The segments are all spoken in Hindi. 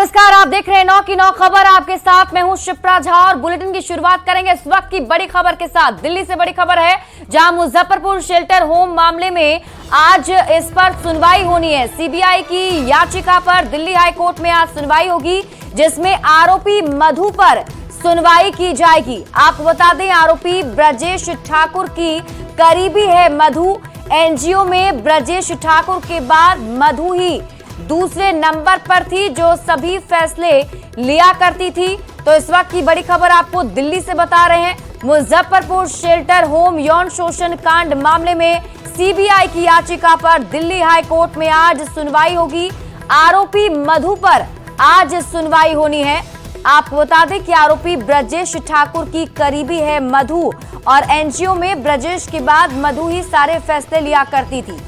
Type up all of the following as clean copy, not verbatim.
नमस्कार, आप देख रहे हैं 9 की 9 खबर। आपके साथ मैं हूं शिप्रा झा और बुलेटिन की शुरुआत करेंगे इस वक्त की बड़ी खबर के साथ। दिल्ली से बड़ी खबर है, जहां मुजफ्फरपुर शेल्टर होम मामले में आज इस पर सुनवाई होनी है। सीबीआई की याचिका पर दिल्ली हाई कोर्ट में आज सुनवाई होगी, जिसमें आरोपी मधु पर सुनवाई की जाएगी। आपको बता दें, आरोपी ब्रजेश ठाकुर की करीबी है मधु। एनजीओ में ब्रजेश ठाकुर के बाद मधु ही दूसरे नंबर पर थी, जो सभी फैसले लिया करती थी। तो इस वक्त की बड़ी खबर आपको दिल्ली से बता रहे हैं। मुजफ्फरपुर शेल्टर होम यौन शोषण कांड मामले में सीबीआई की याचिका पर दिल्ली हाई कोर्ट में आज सुनवाई होगी। आरोपी मधु पर आज सुनवाई होनी है। आपको बता दें कि आरोपी ब्रजेश ठाकुर की करीबी है मधु, और एनजीओ में ब्रजेश के बाद मधु ही सारे फैसले लिया करती थी।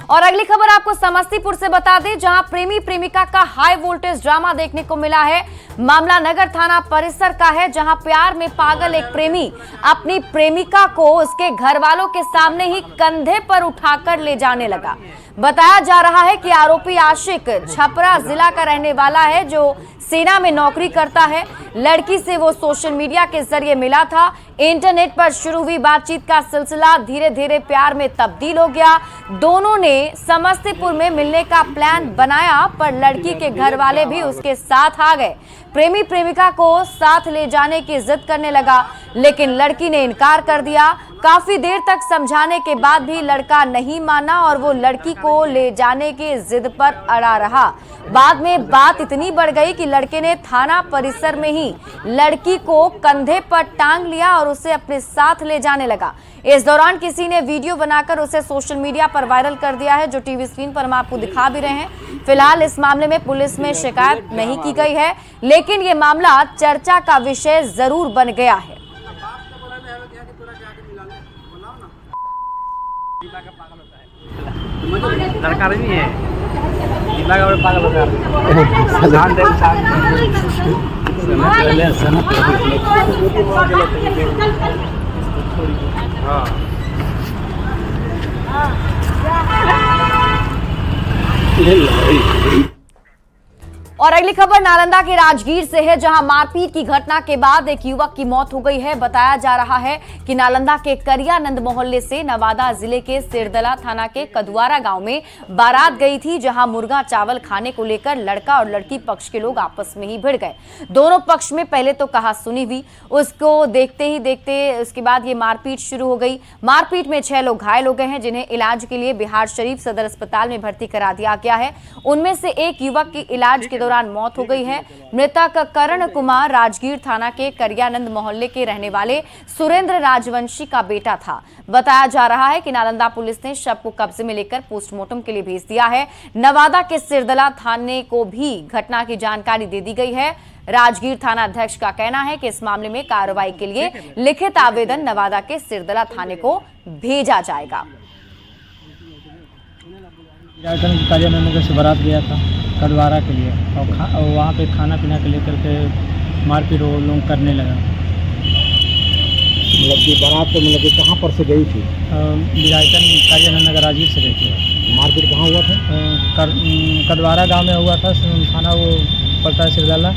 और अगली खबर आपको समस्तीपुर से बता दें, जहां प्रेमी प्रेमिका का हाई वोल्टेज ड्रामा देखने को मिला है। मामला नगर थाना परिसर का है, जहां प्यार में पागल एक प्रेमी अपनी प्रेमिका को उसके घर वालों के सामने ही कंधे पर उठाकर ले जाने लगा। बताया जा रहा है कि आरोपी आशिक छपरा जिला का रहने वाला है, जो सेना में नौकरी करता है। लड़की से वो सोशल मीडिया के जरिए मिला था। इंटरनेट पर शुरू हुई बातचीत का सिलसिला धीरे धीरे प्यार में तब्दील हो गया। दोनों ने समस्तीपुर में मिलने का प्लान बनाया, पर लड़की के घर वाले भी उसके साथ आ गए। प्रेमी प्रेमिका को साथ ले जाने की जिद करने लगा, लेकिन लड़की ने इनकार कर दिया। काफी देर तक समझाने के बाद भी लड़का नहीं माना और वो लड़की को ले जाने की जिद पर अड़ा रहा। बाद में बात इतनी बढ़ गई कि लड़के ने थाना परिसर में ही लड़की को कंधे पर टांग लिया और उसे अपने साथ ले जाने लगा। इस दौरान किसी ने वीडियो बनाकर उसे सोशल मीडिया पर वायरल कर दिया है, जो टीवी स्क्रीन पर हम आपको दिखा भी रहे हैं। फिलहाल इस मामले में पुलिस में शिकायत नहीं की गई है, लेकिन ये मामला चर्चा का विषय जरूर बन गया है। लड़का नहीं है, पागल होता है। और अगली खबर नालंदा के राजगीर से है, जहां मारपीट की घटना के बाद एक युवक की मौत हो गई है। बताया जा रहा है कि नालंदा के करियानंद मोहल्ले से नवादा जिले के सिरदला थाना के कदुआरा गांव में बारात गई थी, जहां मुर्गा चावल खाने को लेकर लड़का और लड़की पक्ष के लोग आपस में ही भिड़ गए। दोनों पक्ष में पहले तो कहा सुनी हुई, उसको देखते ही देखते उसके बाद ये मारपीट शुरू हो गई। मारपीट में 6 लोग घायल हो गए हैं, जिन्हें इलाज के लिए बिहार शरीफ सदर अस्पताल में भर्ती करा दिया गया है। उनमें से एक युवक की इलाज के दौरान मौत हो गई है। मृतक करण कुमार राजगीर थाना के करियानंद मोहल्ले के रहने वाले सुरेंद्र राजवंशी का बेटा था। बताया जा रहा है कि नालंदा पुलिस ने शव को कब्जे में लेकर पोस्टमार्टम के लिए भेज दिया है। नवादा के सिरदला थाने को भी घटना की जानकारी दे दी गई है। राजगीर थाना अध्यक्ष का कहना है कि इस मामले में कार्रवाई के लिए लिखित आवेदन नवादा के सिरदला थाने को भेजा जाएगा। करियानंद से बारात गया था कदवारा के लिए, और वहाँ पे खाना पीना के लेकर के मारपीट वो लोग करने लगा। मतलब कि बारात तो मतलब कि कहाँ पर से गई थी? विरायतन करियानंद नगर राजगीर से गई थी। मारपीट कहाँ हुआ था? कदवारा गांव में हुआ था, थाना वो पड़ता है सिरदला।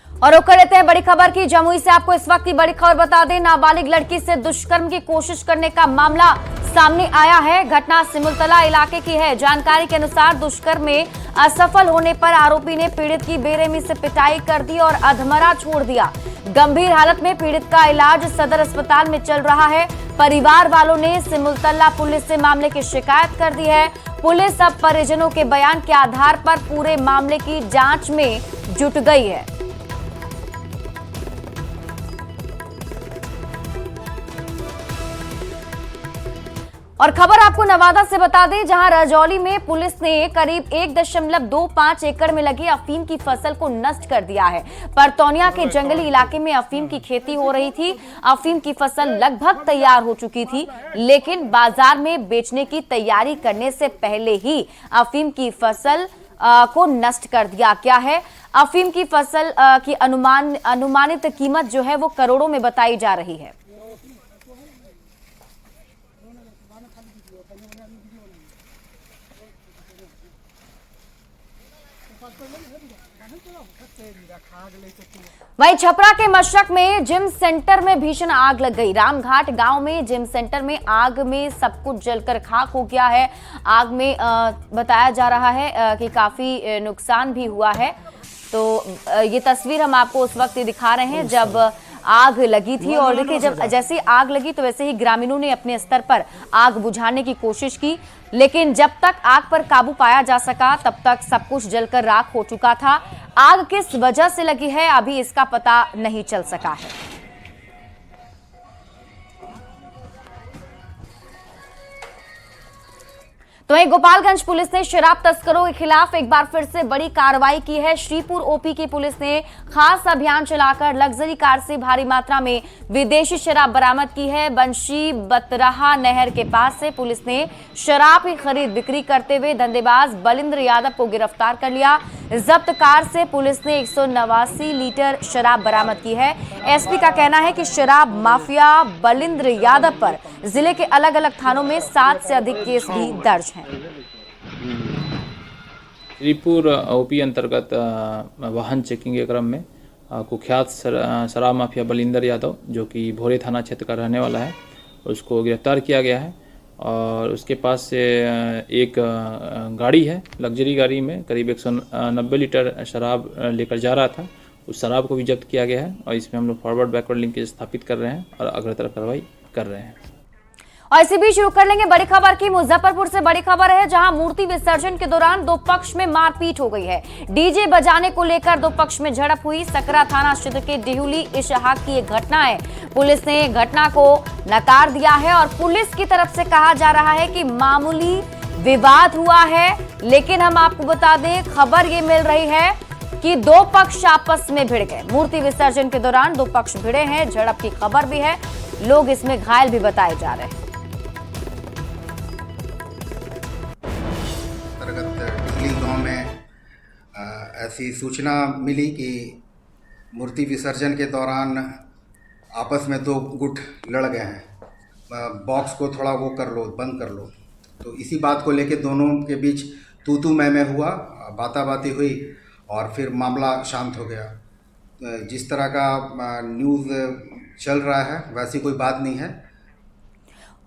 और रुक रहते हैं बड़ी खबर की। जमुई से आपको इस वक्त की बड़ी खबर बता दें, नाबालिग लड़की से दुष्कर्म की कोशिश करने का मामला सामने आया है। घटना सिमुलतला इलाके की है। जानकारी के अनुसार दुष्कर्म में असफल होने पर आरोपी ने पीड़ित की बेरहमी से पिटाई कर दी और अधमरा छोड़ दिया। गंभीर हालत में पीड़ित का इलाज सदर अस्पताल में चल रहा है। परिवार वालों ने सिमुलतला पुलिस से मामले की शिकायत कर दी है। पुलिस अब परिजनों के बयान के आधार पर पूरे मामले की जांच में जुट गई है। और खबर आपको नवादा से बता दें, जहां रजौली में पुलिस ने करीब 1.25 एकड़ में लगी अफीम की फसल को नष्ट कर दिया है। परतौनिया के जंगली इलाके में अफीम की खेती हो रही थी। अफीम की फसल लगभग तैयार हो चुकी थी, लेकिन बाजार में बेचने की तैयारी करने से पहले ही अफीम की फसल को नष्ट कर दिया गया है। अफीम की फसल की अनुमानित कीमत जो है वो करोड़ों में बताई जा रही है। वहीं छपरा के मशरक में जिम सेंटर में भीषण आग लग गई। रामघाट गांव में जिम सेंटर में आग में सब कुछ जलकर खाक हो गया है। आग में बताया जा रहा है कि काफी नुकसान भी हुआ है। तो ये तस्वीर हम आपको उस वक्त दिखा रहे हैं जब आग लगी थी। और देखिए, जब जैसे आग लगी तो वैसे ही ग्रामीणों ने अपने स्तर पर आग बुझाने की कोशिश की, लेकिन जब तक आग पर काबू पाया जा सका तब तक सब कुछ जलकर राख हो चुका था। आग किस वजह से लगी है अभी इसका पता नहीं चल सका है। तो वहीं गोपालगंज पुलिस ने शराब तस्करों के खिलाफ एक बार फिर से बड़ी कार्रवाई की है। श्रीपुर ओपी की पुलिस ने खास अभियान चलाकर लग्जरी कार से भारी मात्रा में विदेशी शराब बरामद की है। बंशी बतराहा नहर के पास से पुलिस ने शराब की खरीद बिक्री करते हुए धंधेबाज बलिंद्र यादव को गिरफ्तार कर लिया। जब्त कार से पुलिस ने 189 लीटर शराब बरामद की है। एसपी का कहना है कि शराब माफिया बलिंद्र यादव पर जिले के अलग अलग थानों में 7 से अधिक केस भी दर्ज हैं। श्रीपुर ओपी अंतर्गत वाहन चेकिंग के क्रम में कुख्यात शराब माफिया बलिंदर यादव, जो कि भोरे थाना क्षेत्र का रहने वाला है, उसको गिरफ्तार किया गया है। और उसके पास से एक गाड़ी है, लग्जरी गाड़ी में करीब 190 लीटर शराब लेकर जा रहा था। उस शराब को भी जब्त किया गया है और इसमें हम लोग फॉरवर्ड बैकवर्ड लिंकेज स्थापित कर रहे हैं और अग्रतर कार्रवाई कर रहे हैं। और इसी बीच शुरू कर लेंगे बड़ी खबर की। मुजफ्फरपुर से बड़ी खबर है, जहां मूर्ति विसर्जन के दौरान दो पक्ष में मारपीट हो गई है। डीजे बजाने को लेकर दो पक्ष में झड़प हुई। सकरा थाना क्षेत्र के डिहुली इशहाक की एक घटना है। पुलिस ने घटना को नकार दिया है और पुलिस की तरफ से कहा जा रहा है कि मामूली विवाद हुआ है, लेकिन हम आपको बता दें, खबर ये मिल रही है कि दो पक्ष आपस में भिड़ गए। मूर्ति विसर्जन के दौरान दो पक्ष भिड़े हैं, झड़प की खबर भी है, लोग इसमें घायल भी बताए जा रहे हैं। गांव में ऐसी सूचना मिली कि मूर्ति विसर्जन के दौरान आपस में दो गुट लड़ गए हैं, बॉक्स को थोड़ा वो कर लो, बंद कर लो। तो इसी बात को लेके दोनों के बीच तू मैं हुआ, बाताबाती हुई और फिर मामला शांत हो गया। जिस तरह का न्यूज़ चल रहा है वैसी कोई बात नहीं है।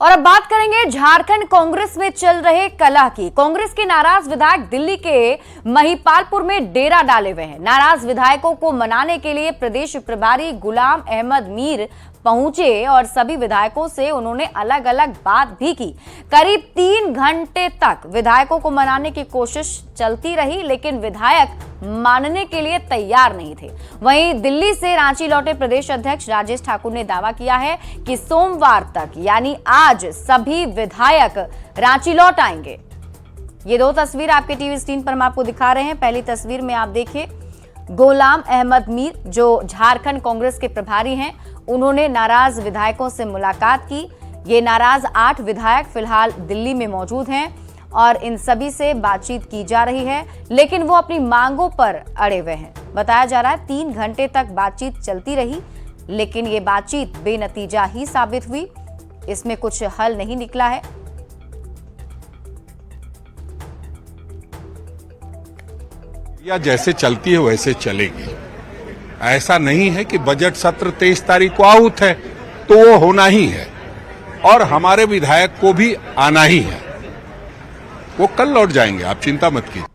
और अब बात करेंगे झारखंड कांग्रेस में चल रहे कलह की। कांग्रेस के नाराज विधायक दिल्ली के महिपालपुर में डेरा डाले हुए हैं। नाराज विधायकों को मनाने के लिए प्रदेश प्रभारी गुलाम अहमद मीर पहुंचे और सभी विधायकों से उन्होंने अलग अलग बात भी की। करीब 3 घंटे तक विधायकों को मनाने की कोशिश चलती रही, लेकिन विधायक मानने के लिए तैयार नहीं थे। वहीं दिल्ली से रांची लौटे प्रदेश अध्यक्ष राजेश ठाकुर ने दावा किया है कि सोमवार तक यानी आज सभी विधायक रांची लौट आएंगे। ये दो तस्वीर आपके टीवी स्क्रीन पर हम आपको दिखा रहे हैं। पहली तस्वीर में आप देखिए, गुलाम अहमद मीर जो झारखंड कांग्रेस के प्रभारी हैं, उन्होंने नाराज विधायकों से मुलाकात की। ये नाराज 8 विधायक फिलहाल दिल्ली में मौजूद हैं और इन सभी से बातचीत की जा रही है, लेकिन वो अपनी मांगों पर अड़े हुए हैं। बताया जा रहा है 3 घंटे तक बातचीत चलती रही, लेकिन ये बातचीत बेनतीजा ही साबित हुई। इसमें कुछ हल नहीं निकला है। या जैसे चलती है वैसे चलेगी। ऐसा नहीं है कि बजट सत्र 23 तारीख को आहूत है तो वो होना ही है, और हमारे विधायक को भी आना ही है। वो कल लौट जाएंगे, आप चिंता मत कीजिए।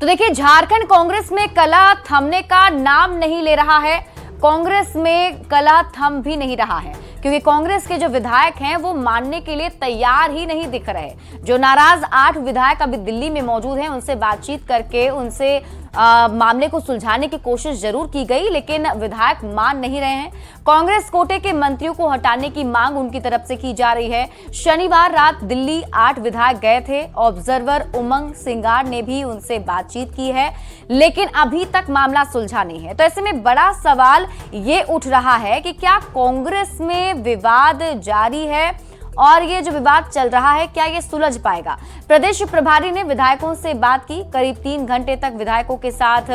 तो देखिए, झारखंड कांग्रेस में कलह थमने का नाम नहीं ले रहा है। कांग्रेस में कलह थम भी नहीं रहा है, क्योंकि कांग्रेस के जो विधायक हैं वो मानने के लिए तैयार ही नहीं दिख रहे। जो नाराज 8 विधायक अभी दिल्ली में मौजूद हैं, उनसे बातचीत करके उनसे मामले को सुलझाने की कोशिश जरूर की गई, लेकिन विधायक मान नहीं रहे हैं। कांग्रेस कोटे के मंत्रियों को हटाने की मांग उनकी तरफ से की जा रही है। शनिवार रात दिल्ली 8 विधायक गए थे। ऑब्जर्वर उमंग सिंगार ने भी उनसे बातचीत की है, लेकिन अभी तक मामला सुलझा नहीं है। तो ऐसे में बड़ा सवाल ये उठ रहा है कि क्या कांग्रेस में विवाद जारी है और ये जो विवाद चल रहा है क्या ये सुलझ पाएगा? प्रदेश प्रभारी ने विधायकों से बात की। करीब 3 घंटे तक विधायकों के साथ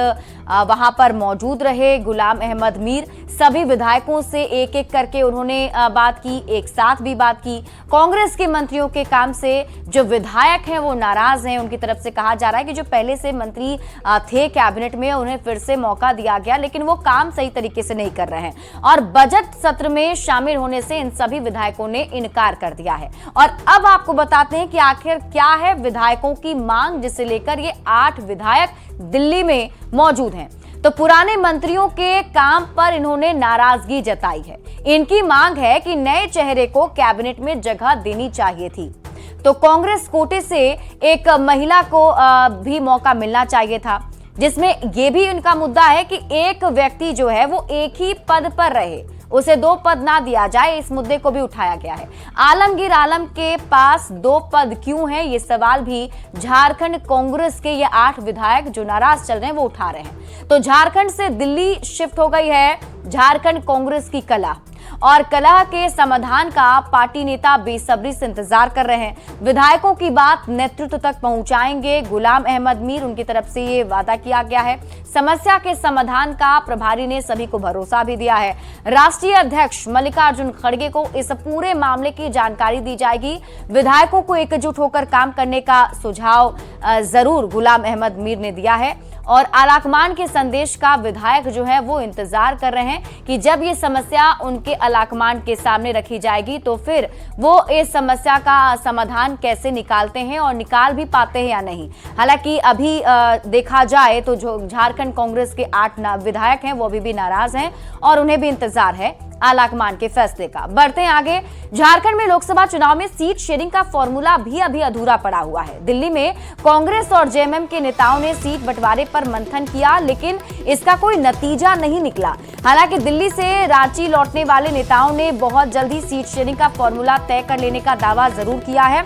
वहां पर मौजूद रहे गुलाम अहमद मीर। सभी विधायकों से एक एक करके उन्होंने बात की, एक साथ भी बात की। कांग्रेस के मंत्रियों के काम से जो विधायक हैं वो नाराज हैं। उनकी तरफ से कहा जा रहा है कि जो पहले से मंत्री थे कैबिनेट में उन्हें फिर से मौका दिया गया, लेकिन वो काम सही तरीके से नहीं कर रहे हैं और बजट सत्र में शामिल होने से इन सभी विधायकों ने इनकार कर दिया है। और अब आपको बताते हैं कि आखिर क्या है विधायकों की मांग, जिसे लेकर ये 8 विधायक दिल्ली में मौजूद हैं। तो पुराने मंत्रियों के काम पर इन्होंने नाराजगी जताई है। इनकी मांग है कि नए चेहरे को कैबिनेट में जगह देनी चाहिए थी। तो कांग्रेस कोटे से एक महिला को भी मौका मिलना चाहिए था, जिसमें यह भी उनका मुद्दा है कि एक व्यक्ति जो है वो एक ही पद पर रहे, उसे 2 पद ना दिया जाए। इस मुद्दे को भी उठाया गया है। आलमगीर आलम के पास 2 पद क्यों है, ये सवाल भी झारखंड कांग्रेस के ये 8 विधायक जो नाराज चल रहे हैं वो उठा रहे हैं। तो झारखंड से दिल्ली शिफ्ट हो गई है झारखंड कांग्रेस की कला, और कलह के समाधान का पार्टी नेता बेसब्री से इंतजार कर रहे हैं। विधायकों की बात नेतृत्व तक पहुंचाएंगे गुलाम अहमद मीर, उनकी तरफ से ये वादा किया गया है। समस्या के समाधान का प्रभारी ने सभी को भरोसा भी दिया है। राष्ट्रीय अध्यक्ष मल्लिकार्जुन खड़गे को इस पूरे मामले की जानकारी दी जाएगी। विधायकों को एकजुट होकर काम करने का सुझाव जरूर गुलाम अहमद मीर ने दिया है और आलाकमान के संदेश का विधायक जो है वो इंतजार कर रहे हैं कि जब ये समस्या उनके आलाकमान के सामने रखी जाएगी तो फिर वो इस समस्या का समाधान कैसे निकालते हैं और निकाल भी पाते हैं या नहीं। हालांकि अभी देखा जाए तो जो झारखंड कांग्रेस के 8 विधायक हैं वो अभी भी नाराज हैं और उन्हें भी इंतजार है आलाकमान के फैसले का। बढ़ते हैं आगे। झारखंड में लोकसभा चुनाव में सीट शेयरिंग का फॉर्मूला भी अभी अधूरा पड़ा हुआ है। दिल्ली में कांग्रेस और जेएमएम के नेताओं ने सीट बंटवारे पर मंथन किया, लेकिन इसका कोई नतीजा नहीं निकला। हालांकि दिल्ली से रांची लौटने वाले नेताओं ने बहुत जल्दी सीट शेयरिंग का फॉर्मूला तय कर लेने का दावा जरूर किया है।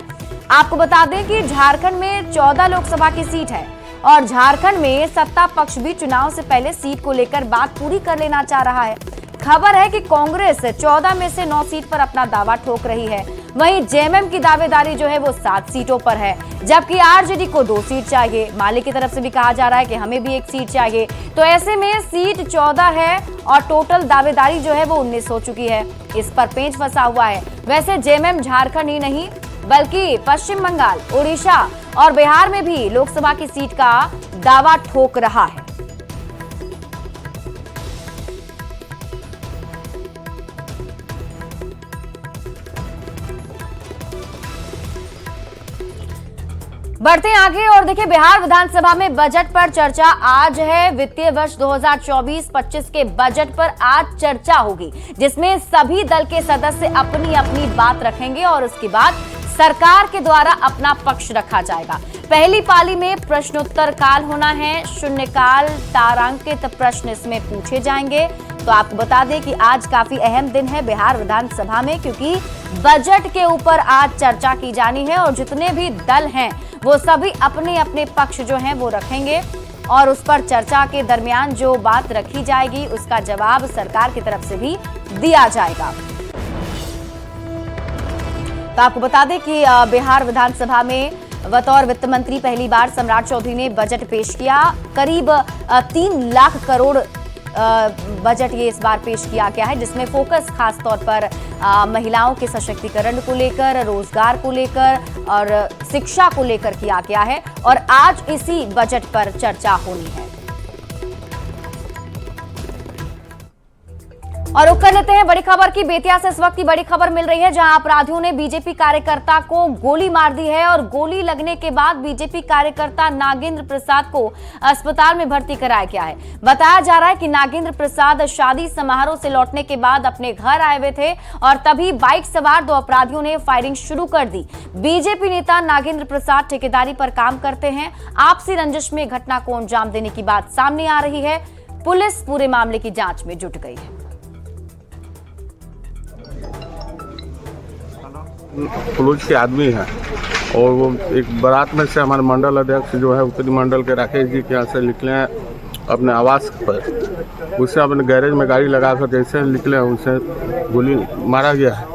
आपको बता दें कि झारखंड में 14 लोकसभा की सीट है और झारखंड में सत्ता पक्ष भी चुनाव से पहले सीट को लेकर बात पूरी कर लेना चाह रहा है। खबर है कि कांग्रेस 14 में से 9 सीट पर अपना दावा ठोक रही है। वहीं जेएमएम की दावेदारी जो है वो 7 सीटों पर है, जबकि आरजेडी को 2 सीट चाहिए। माले की तरफ से भी कहा जा रहा है कि हमें भी 1 सीट चाहिए। तो ऐसे में सीट 14 है और टोटल दावेदारी जो है वो 19 हो चुकी है। इस पर पेंच फंसा हुआ है। वैसे जेएमएम झारखंड ही नहीं बल्कि पश्चिम बंगाल, उड़ीसा और बिहार में भी लोकसभा की सीट का दावा ठोक रहा है। बढ़ते हैं आगे और देखिए बिहार विधानसभा में बजट पर चर्चा आज है। वित्तीय वर्ष 2024-25 के बजट पर आज चर्चा होगी, जिसमें सभी दल के सदस्य अपनी अपनी बात रखेंगे और उसके बाद सरकार के द्वारा अपना पक्ष रखा जाएगा। पहली पाली में प्रश्नोत्तर काल होना है। शून्यकाल तारांकित प्रश्न इसमें पूछे जाएंगे। तो आपको बता दें कि आज काफी अहम दिन है बिहार विधानसभा में, क्योंकि बजट के ऊपर आज चर्चा की जानी है और जितने भी दल हैं वो सभी अपने अपने पक्ष जो हैं वो रखेंगे और उस पर चर्चा के दरमियान जो बात रखी जाएगी उसका जवाब सरकार की तरफ से भी दिया जाएगा। तो आपको बता दें कि बिहार विधानसभा में बतौर वित्त मंत्री पहली बार सम्राट चौधरी ने बजट पेश किया। करीब 3 लाख करोड़ बजट ये इस बार पेश किया गया है, जिसमें फोकस खास तौर पर महिलाओं के सशक्तिकरण को लेकर, रोजगार को लेकर और शिक्षा को लेकर किया गया है और आज इसी बजट पर चर्चा होनी है। और रुक कर लेते हैं बड़ी खबर की। बेतिया से इस वक्त की बड़ी खबर मिल रही है, जहां अपराधियों ने बीजेपी कार्यकर्ता को गोली मार दी है और गोली लगने के बाद बीजेपी कार्यकर्ता नागेंद्र प्रसाद को अस्पताल में भर्ती कराया गया है। बताया जा रहा है कि नागेंद्र प्रसाद शादी समारोह से लौटने के बाद अपने घर आए हुए थे और तभी बाइक सवार 2 अपराधियों ने फायरिंग शुरू कर दी। बीजेपी नेता नागेंद्र प्रसाद ठेकेदारी पर काम करते हैं। आपसी रंजिश में घटना को अंजाम देने की बात सामने आ रही है। पुलिस पूरे मामले की जांच में जुट गई है। पुलिस के आदमी हैं और वो एक बारात में से हमारे मंडल अध्यक्ष जो है उत्तरी मंडल के राकेश जी के यहाँ से निकले हैं अपने आवास पर। उससे अपने गैरेज में गाड़ी लगाकर जैसे निकले उसे गोली मारा गया है।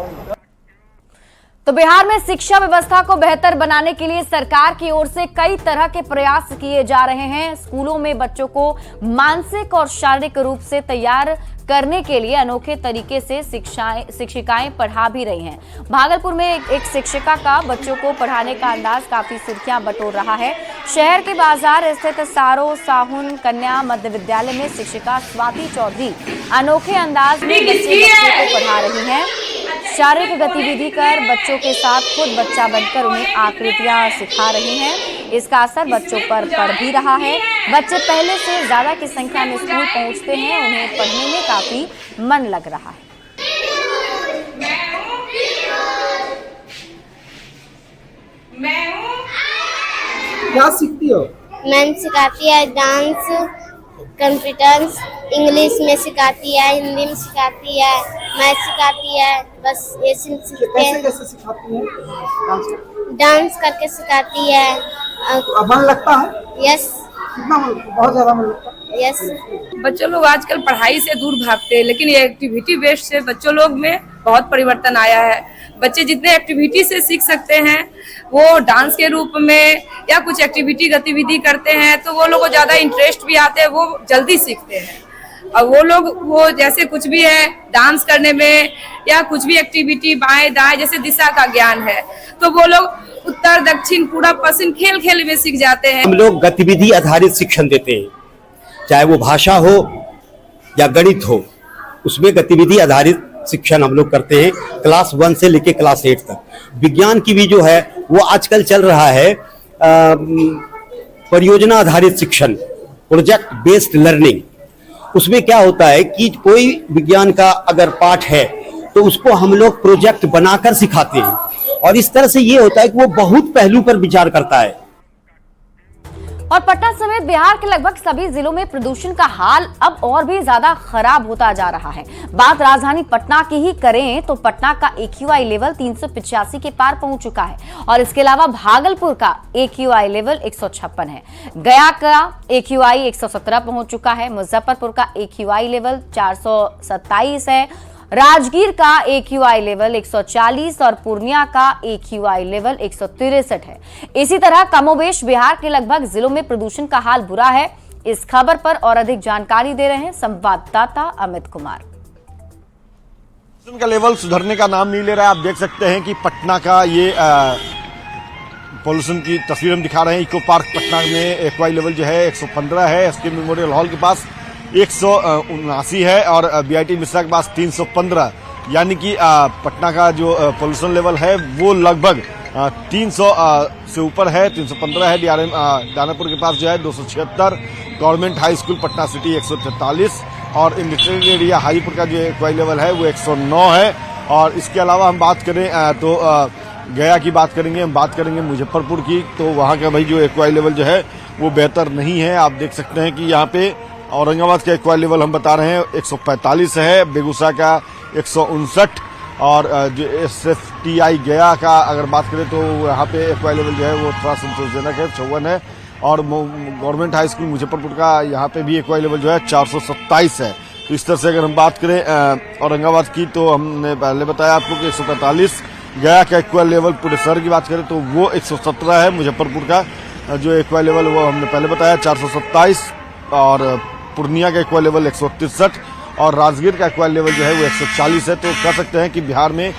तो बिहार में शिक्षा व्यवस्था को बेहतर बनाने के लिए सरकार की ओर से कई तरह के प्रयास किए जा रहे हैं। स्कूलों में बच्चों को मानसिक और शारीरिक रूप से तैयार करने के लिए अनोखे तरीके से शिक्षिकाएं पढ़ा भी रही हैं। भागलपुर में एक शिक्षिका का बच्चों को पढ़ाने का अंदाज काफी सुर्खियां बटोर रहा है। शहर के बाजार स्थित सारो साहुन कन्या मध्य विद्यालय में शिक्षिका स्वाति चौधरी अनोखे अंदाज में बच्चों को पढ़ा रही हैं। शारीरिक गतिविधि कर बच्चों के साथ खुद बच्चा बनकर उन्हें आकृतियां सिखा रही हैं। इसका असर बच्चों पर पड़ भी रहा है। बच्चे पहले से ज्यादा की संख्या में स्कूल पहुंचते हैं। उन्हें पढ़ने में काफी मन लग रहा है। क्या सीखती हो? मैम सिखाती है डांस, कंप्यूटर, इंग्लिश में सिखाती है, हिंदी में सिखाती है, मैथ सिखाती है। बस ये सीखते हैं। कैसे सिखाती है? डांस करके सिखाती है। अब मन लगता है? यस। कितना मन? बहुत ज्यादा मन लगता है। यस। बच्चों लोग आजकल पढ़ाई से दूर भागते हैं, लेकिन ये एक्टिविटी बेस्ड से बच्चों लोग में बहुत परिवर्तन आया है। बच्चे जितने एक्टिविटी से सीख सकते हैं, वो डांस के रूप में या कुछ एक्टिविटी गतिविधि करते हैं तो वो लोग को ज्यादा इंटरेस्ट भी आते हैं, वो जल्दी सीखते हैं। और वो लोग वो जैसे कुछ भी है डांस करने में या कुछ भी एक्टिविटी बाएं दाएं जैसे दिशा का ज्ञान है तो वो लोग उत्तर दक्षिण पूरा पश्चिम खेल खेल में सीख जाते हैं। हम लोग गतिविधि आधारित शिक्षण देते हैं, चाहे वो भाषा हो या गणित हो, उसमें गतिविधि आधारित शिक्षण हम लोग करते हैं क्लास 1 से लेके क्लास 8 तक। विज्ञान की भी जो है वो आजकल चल रहा है परियोजना आधारित शिक्षण, प्रोजेक्ट बेस्ड लर्निंग। उसमें क्या होता है कि कोई विज्ञान का अगर पाठ है तो उसको हम लोग प्रोजेक्ट बनाकर सिखाते हैं और इस तरह से ये होता है कि वो बहुत पहलू पर विचार करता है। और पटना समेत बिहार के लगभग सभी जिलों में प्रदूषण का हाल अब और भी ज्यादा खराब होता जा रहा है। बात राजधानी पटना की ही करें तो पटना का AQI लेवल 385 के पार पहुंच चुका है और इसके अलावा भागलपुर का AQI लेवल 156 है। गया का AQI 117 पहुंच चुका है। मुजफ्फरपुर का AQI लेवल 427 है। राजगीर का AQI लेवल 140 और पूर्णिया का AQI लेवल 163 है। इसी तरह कमोबेश बिहार के लगभग जिलों में प्रदूषण का हाल बुरा है। इस खबर पर और अधिक जानकारी दे रहे हैं संवाददाता अमित कुमार। प्रदूषण का लेवल सुधरने का नाम नहीं ले रहा है। आप देख सकते हैं कि पटना का ये पॉल्यूशन की तस्वीर हम दिखा रहे हैं। इको पार्क पटना में AQI लेवल जो है 115 है। एसके मेमोरियल हॉल के पास 179 है और BIT मिश्रा के पास 315, यानी कि पटना का जो पोल्यूशन लेवल है वो लगभग 300 से ऊपर है। 315 है। दानापुर के पास जो है 276, government high school Patna city 143 और इंडस्ट्रियल एरिया हाजीपुर का जो AQI लेवल है वो 109 है। और इसके अलावा हम बात करें तो गया की बात करेंगे, हम बात करेंगे मुजफ्फरपुर की, तो वहाँ का भाई जो AQI लेवल जो है वो बेहतर नहीं है। आप देख सकते हैं कि यहाँ पे औरंगाबाद का AQI लेवल हम बता रहे हैं 145 है। बेगूसराय का 159 और जो SFTI गया का अगर बात करें तो यहाँ पे AQI लेवल जो है वो थोड़ा संतोषजनक है, 54 है। और गवर्नमेंट हाई स्कूल मुजफ्फरपुर का यहाँ पे भी AQI लेवल जो है 427 है। तो इस तरह से अगर हम बात करें औरंगाबाद की तो हमने पहले बताया आपको कि 145। गया का AQI लेवल पूरे शहर की बात करें तो वो 117 है। मुजफ्फरपुर का जो AQI लेवल वो हमने पहले बताया 427 और पूर्णिया का AQI लेवल 163 और राजगीर का AQI लेवल जो है वो 140 है। तो कह सकते हैं कि बिहार में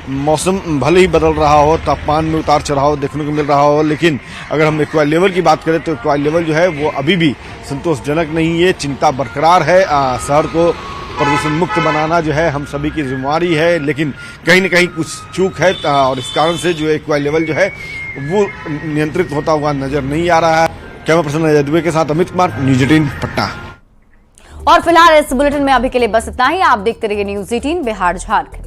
मौसम भले ही बदल रहा हो, तापमान में उतार चढ़ाव देखने को मिल रहा हो, लेकिन अगर हम AQI लेवल की बात करें तो AQI लेवल जो है वो अभी भी संतोषजनक नहीं है। चिंता बरकरार है। शहर को प्रदूषण मुक्त बनाना जो है हम सभी की जिम्मेवारी है, लेकिन कहीं न कहीं कुछ चूक है और इस कारण से जो AQI लेवल जो है वो नियंत्रित होता हुआ नजर नहीं आ रहा है। कैमरा पर्सन अजय दुबे के साथ अमित कुमार, न्यूज़ 18 पटना। और फिलहाल इस बुलेटिन में अभी के लिए बस इतना ही। आप देखते रहिए न्यूज़ 18 बिहार झारखंड।